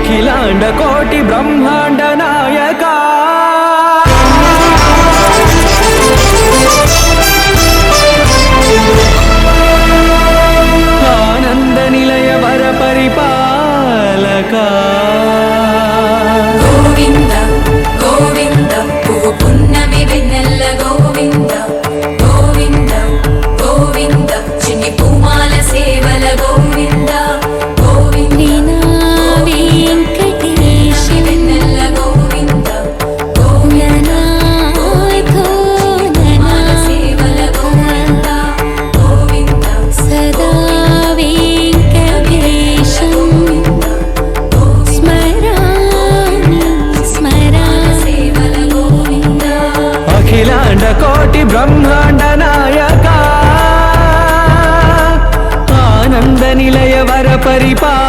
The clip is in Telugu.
అఖిలాండ కోటి బ్రహ్మాండ నాయక ఆనంద నిలయ వర పరిపాలక గోవింద గోవింద పున్నమి వెన్నెల్ల గోవింద గోవింద గోవింద చిన్ని పూమాల సేవల గోవింద గోవింద వెంకటేశ వెన్నెల్ల గోవింద గోవింద పూమాల సేవల గోవింద గోవింద సదా వెంకటేశం స్మరామి స్మరామి సేవల గోవింద అఖిలాండ కోటి బ్రహ్మాండ నాయక ఆనంద నిలయ వర పరిపాలక